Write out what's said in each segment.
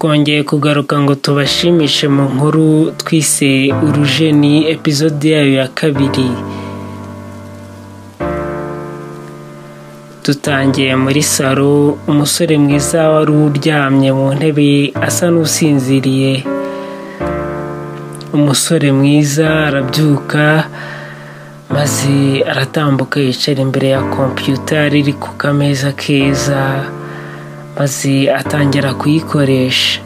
twongeye kugaruka ngo tubashimishe mu nkuru twise Urujeni episode yayo ya 2. Dutangiye muri salo, umusore mwiza wari uryamye mu ntebe asa n'usinziriye. Umusore mwiza arabyuka maze aratambuka yicara imbere ya computer iri ku kameza keza, maze atangira kuyikoresha.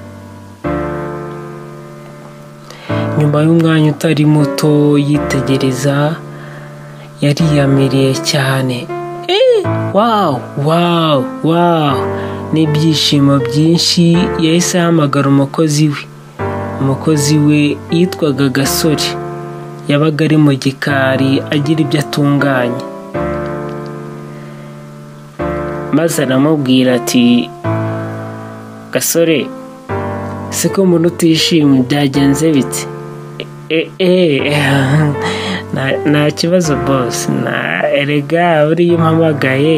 Nyuma y'umwanya utari muto yitegereza, yariyamiriye cyane. Wow! N'ibyishimo byinshi yahise ahamagara umukozi we yitwaga Gasore. Yabaga ari mu gikari agira ibyo atunganya, maze aramubwira ati, Gasore, siko umuntu utishimye byagenze bite? Nta kibazo boss, erega uriya umpamagaye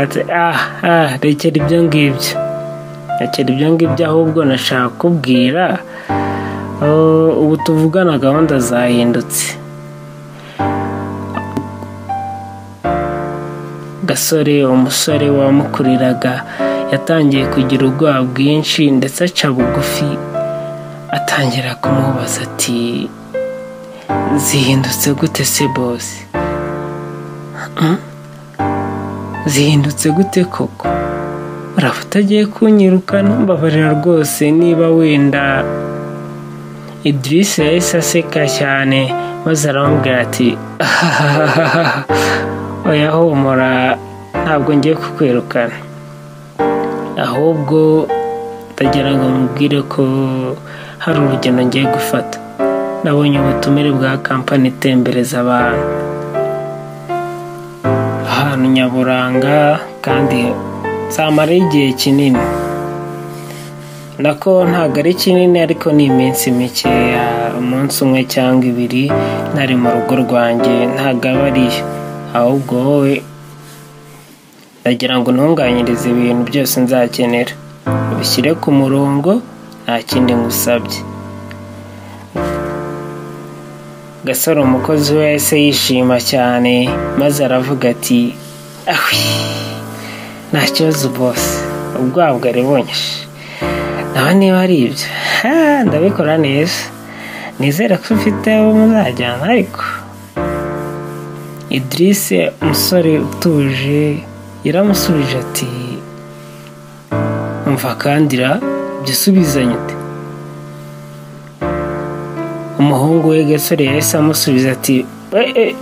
ati rekera ibyo ngibyo ahubwo nashaka kubwira ubu tuvugana gahunda zahindutse. Gasore, umusore wamukuriraga, yatangiye kugira ubwoba bwinshi ndetse aca bugufi, atangira kumubaza ati, zihindutse gute se boss? Zihindutse gute koko? Uraba utagiye kunyirukana? Mbabarira rwose niba wenda. Idris yahise aseka cyane maze aramubwira ati, oya humura, ntabwo ngiye kukwirukana, ahubwo ndagira ngo mubwire ko hari urugendo ngiye gufata. Nabonye ubutumire bwa kampani itembereza abantu ahantu nyaburanga, kandi nzamarayo igihe kinini. Nako ntabwo ari kinini, ariko ni iminsi mikeya, umunsi umwe cyangwa 2 ntari mu rugo rwanjye, ntabwo aba ariyo. Ahubwo wowe ndagira ngo ntunganyirize ibintu byose nzakenera, ubishyire ku murongo, nta kindi ngusabye. Gasore, umukozi we yahise yishima cyane maze aravuga ati, nta kibazo boss, ubwabwo aribonyeshe. Naho niba ari ibyo, ndabikora neza, nizere ko ufite abo muzajyana. Ariko Idris, umusore utuje, yaramusubije ati, umva kandira, byisubizanye ute? Umuhungu we Gasore yahise amusubiza ati,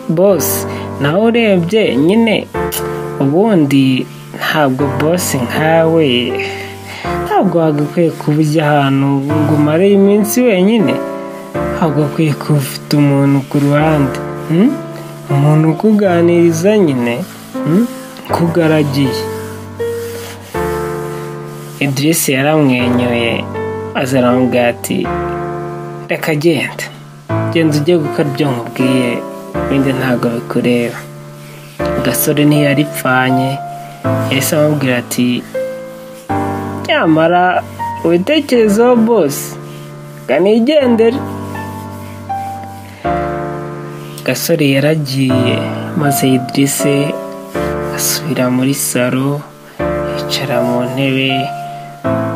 boss, nawe urebye nyine, ubundi ntabwo boss nkawe ntabwo wagakwiye kuba ujya ahantu ngo umare iminsi wenyine. Ntabwo akwiye kuba ufite umuntu ku ruhande, umuntu ukuganiriza nyine, kugaragiye. Idris yaramwenyuye maze aramubwira ati, reka genda ujye gukora ibyo nkubwiye, ibindi ntabwo bikureba. Gasore ntiyaripfanye, yahise amubwira ati, nyamara witekerezeho boss, kanigendere. Gasore yaragiye maze Idris asubira muri salo, yicara mu ntebe,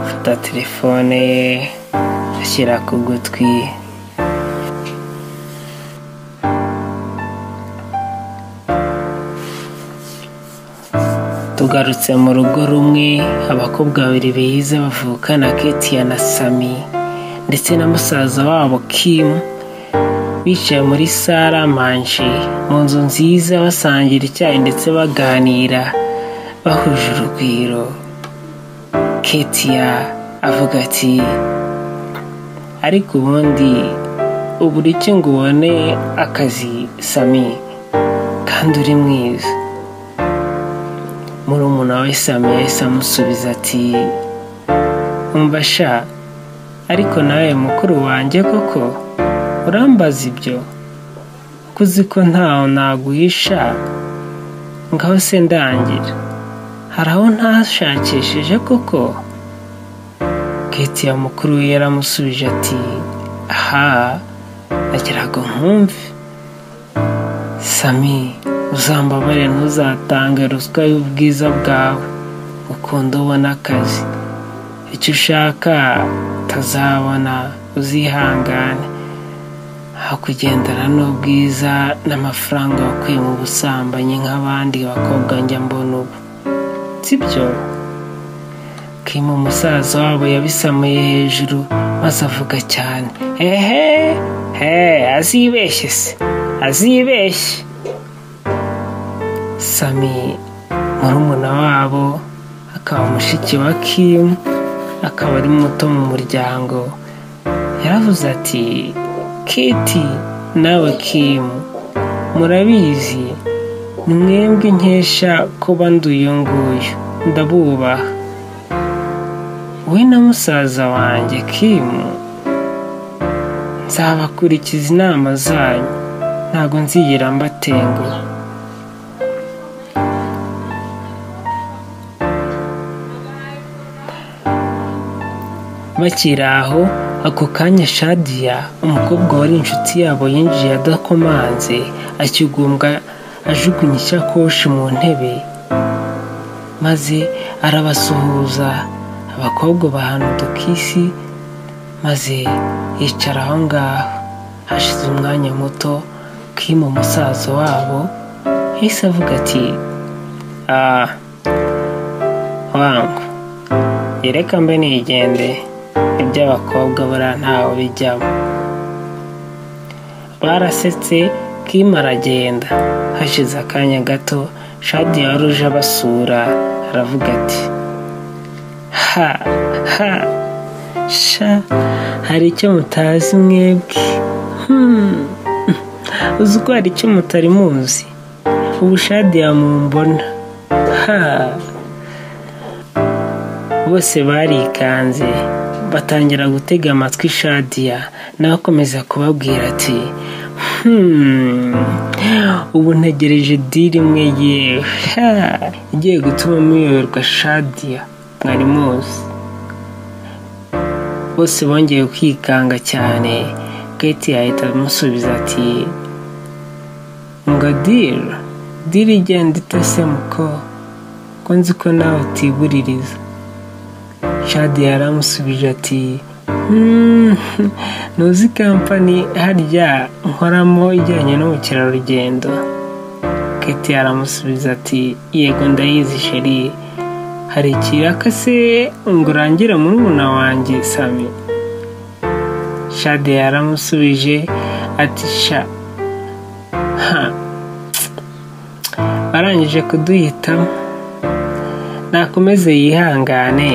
afata telefone ye ashyira ku gutwi. Tugarutse mu rugo rumwe, abakobwa 2 beza bavukana, Ketia na Sami, ndetse na musaza wabo Kim, bicaye muri sala manje mu nzu nziza, basangira icyayi ndetse baganira bahuje urugwiro. Ketia avuga ati, ariko ubundi ubura iki ngo ubone akazi Sami, kandi uri mwiza? Murumuna we Sami yahise amusubiza ati, umva sha, ariko nawe mukuru wanjye koko urambaza ibyo? Kuzi ko ntaho naguhisha, ngaho se ndangira, hari aho ntashakishije koko? Katie mukuru we yaramusubije ati aha nagiraga nkumve Sami uzambabare ntuzatange ruswa y'ubwiza bwawe ukunda ubona akazi icyo ushaka utazabona uzihangane aho kugendana n'ubwiza n'amafaranga wakuye mu busambanyi nk'abandi bakobwa njya mbona ubu sibyo. Kim umusaza wabo yabisamuye hejuru maze avuga cyane azibeshye se azibeshye. Sami murumuna wabo akaba mushiki wa Kim akaba ari muto mu muryango yaravuze ati Katie nawe Kim murabizi ni mwebwe nkesha kuba nduyu nguyu ndabubaha we na musaza wanjye Kim nzabakurikiza inama zanyu ntago nzigera mbatenguha. Bakiri aho ako kanya Shadia umukobwa wari inshuti yabo yinjiye adakomanze akigumbwa ajugunya ishakoshi mu ntebe maze arabasuhuza. Abakobwa bahana udukisi maze yicara aho ngaho. Hashize umwanya muto Kim umusaza wabo yahise avuga ati wangu yereka mbe nigende iby'abakobwa buriya ntawe bijyamo. Barasetse Kim aragenda. Hashize akanya gato Shadia wari uje abasura aravuga ati hari icyo mutazi mwebwe uzi ko hari icyo mutari muzi ubu Shadia mumbona bose barikanze batangira gutega amatwi Shadia nawe akomeza kubabwira ati ubu ntegereje diri imwe yewe igiye gutuma muyoberwa Shadia mwari muzi. Bose bongeye kwikanga cyane. Katie ahita amusubiza ati ngo diri igenda itese muko ko nzi ko nawe utibuririza. Shadia yaramusubije ati ntuzi kampani harya nkoramo ijyanye n'ubukerarugendo. Katie aramusubiza ati yego ndayizi sheri hari ikiraka se ngo urangire murumuna wanjye Sami. Shadia yaramusubije ati barangije kuduhitamo nakomeze yihangane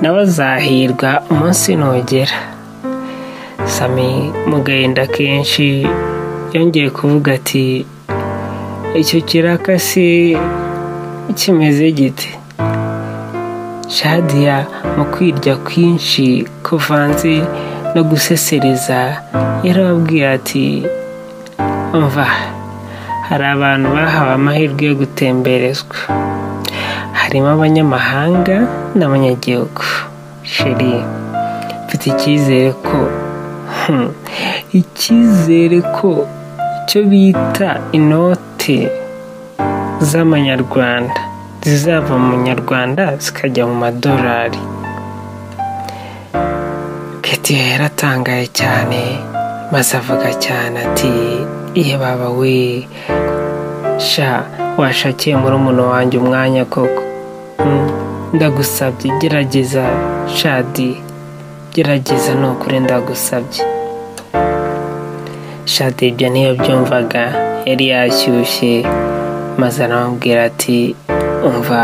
nawe azahirwa umunsi nugera. Sami mu gahinda kenshi yongeye kuvuga ati icyo kiraka se kimeze gite? Shadia mu kwirya kwinshi kuvanze no gusesereza yarababwiye ati umva hari abantu bahawe amahirwe yo gutemberezwa harimo abanyamahanga n'abanyagihugu. Sheri mfite icyizere ko icyo bita inote z'amanyarwanda zizava mu nyarwanda zikajya mu madolari. Katie yaratangaye cyane maze avuga cyane ati iye baba we washakiye murumuna wanjye umwanya koko ndagusabye gerageza Shadi gerageza nukuri ndagusabye. Shadi ibyo niyo byumvaga yari yashyushye maze aramubwira ati umva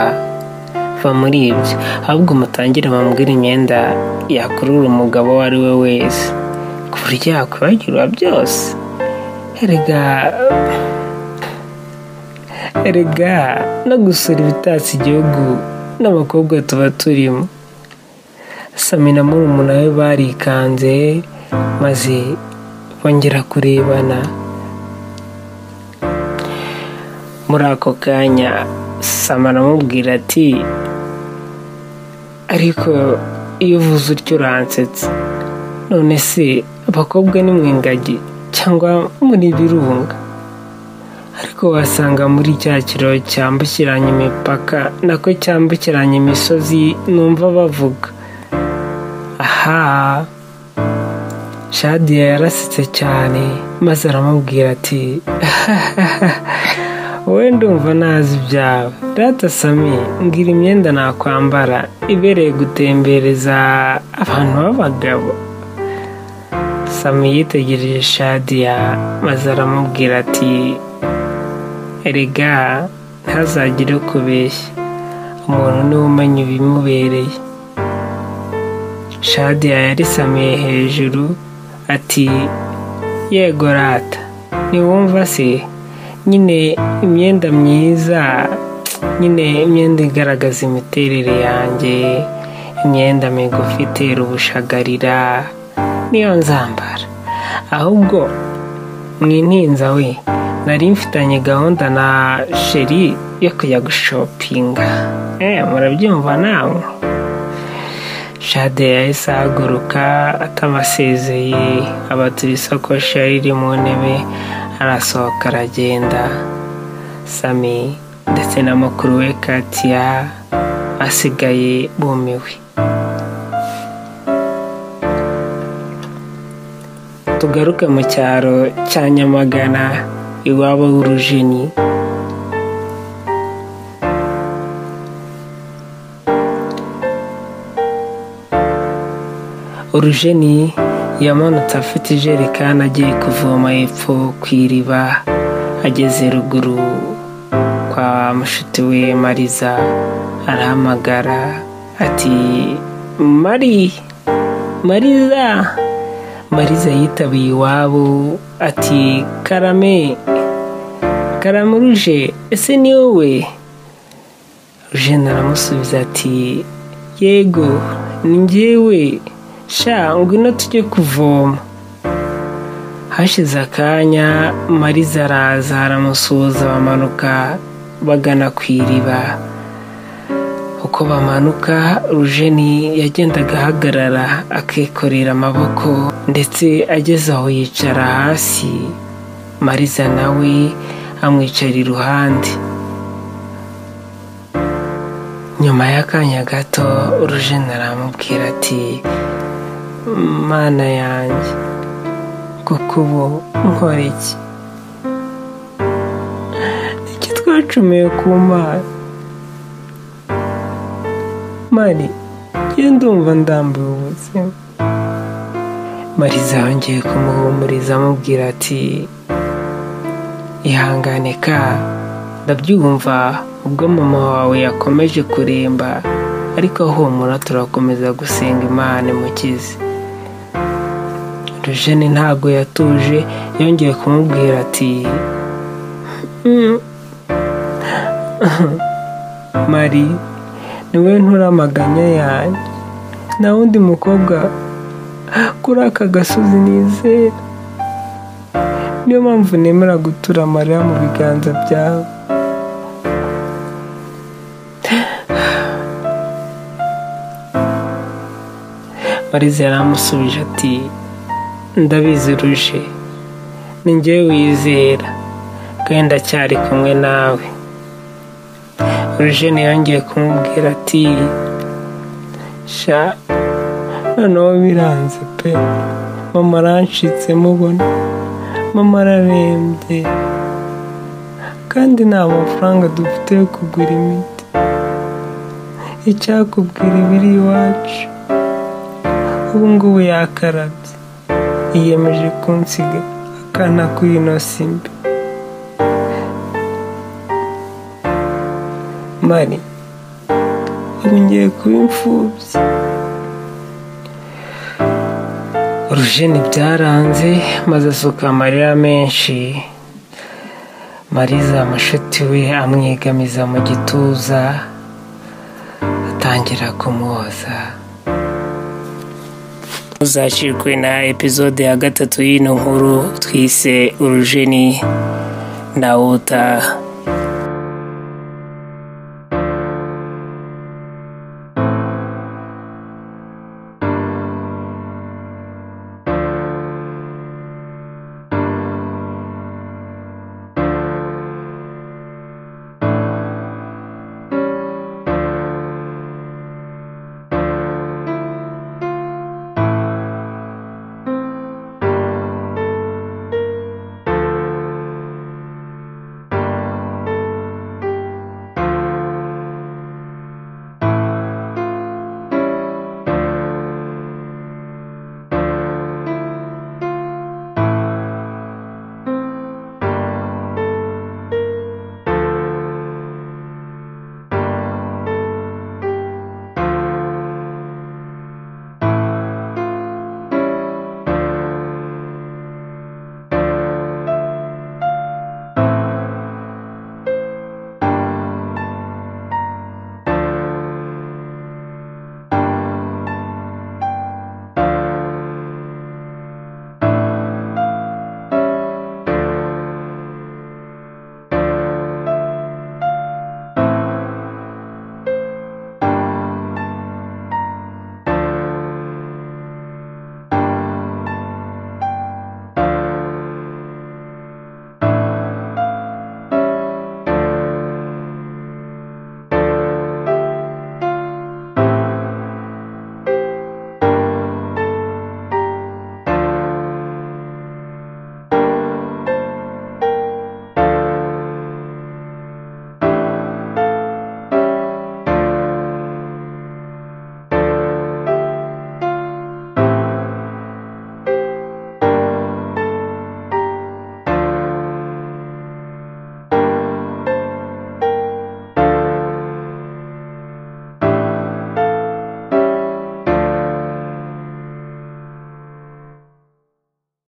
va muri ibyo ahubwo mutangire bambwira imyenda yakurura umugabo uwo ari we wese ku buryo yakwibagirwa byose. erega no gusura ibitatse igihugu n'abakobwa tuba turimo. Sami na murumuna we barikanze maze bongera kurebana. Muri ako kanya Sami aramubwira ati ariko iyo uvuze utyo uransetsa. None se abakobwa ni mwe ngagi cyangwa muri birunga? Ariko wasanga muri cya kiraro cyambukiranya imipaka nako cyambukiranya imisozi numva bavuga. Aha, Shadia yarasetse cyane maze aramubwira ati wowe ndumva nazi ibyawe. Data Sami, mbwira imyenda nakwambara ibereye gutembereza abantu b'abagabo. Sami yitegereje Shadia maze aramubwira ati erega ntazagire kubeshya, umuntu niwe umenya ibimubereye. Shadia yarisamiye hejuru ati yego rata, ntiwumva se? Nyine imyenda myiza, nyine imyenda igaragaza imiterere yanjye, imyenda migufi itera ubushagarira niyo nzambara. Ahubwo mwintinza we, nari mfitanye gahunda na sheri yo kujya gushopinga. Murabyumva nawe? Shadia yahise ahaguruka atamasezeye, abatura isakoshi yari iri mu ntebe, arasohoka aragenda. Sami ndetse na mukuru we Katia basigaye bumiwe. Tugaruke mu cyaro cya Nyamagana iwabo w'Urujeni. Urujeni yamanutse afite ijerekani agiye kuvoma hepfo ku iriba. Ageze ruguru kwa mushuti we Mariza arahamagara ati Mariza. Mariza yitabiye iwabo ati karame Ruje, ese ni wowe? Rujeni aramusubiza ati yego ni njyewe, sha ngwino tujye kuvoma. Hashize akanya Mariza araza aramusuhuza, bamanuka bagana ku iriba. Uko bamanuka Rujeni yagendaga ahagarara akikorera amaboko, ndetse ageze aho yicara hasi. Mariza nawe amwicara iruhande. Nyuma y'akanya gato Rujeni aramubwira ati mana yanjye, kuko ubu nkora iki? Niki twacumiye ku Mana? Mari, njye ndumva ndambiwe ubuzima. Mariza yongeye kumuhumuriza amubwira ati ihangane ka, ndabyumva ubwo mama wawe yakomeje kuremba, ariko humura turakomeza gusenga Imana imukize. Rujeni ntabwo yatuje, yongeye kumubwira ati Mari, niwe nturamaganya yanjye, nta wundi mukobwa kuri aka gasozi nizera. Niyo mpamvu nemera gutura amarira mu biganza byawe. Mariza yaramusubije ati ndabizi Ruje, ni njyewe wizera kandi ndacyari kumwe nawe. Rujeni yongeye kumubwira ati sha noneho biranze pe, mama arancitse mubona, mama ararembye kandi nta mafaranga dufite yo kugura imiti. Icyakubwira ibiri iwacu, ubu ngubu yakarabye, yiyemeje kunsiga akana kw'ino simbi. Mari, ubu ngiye kuba imfubyi. Rujeni byaranze maze asuka amarira menshi. Mariza mushuti we amwegamiza mu gituza atangira kumwoza. Uzacirwe na episode ya 3 y'ino nkuru twise Urujeni na Uta.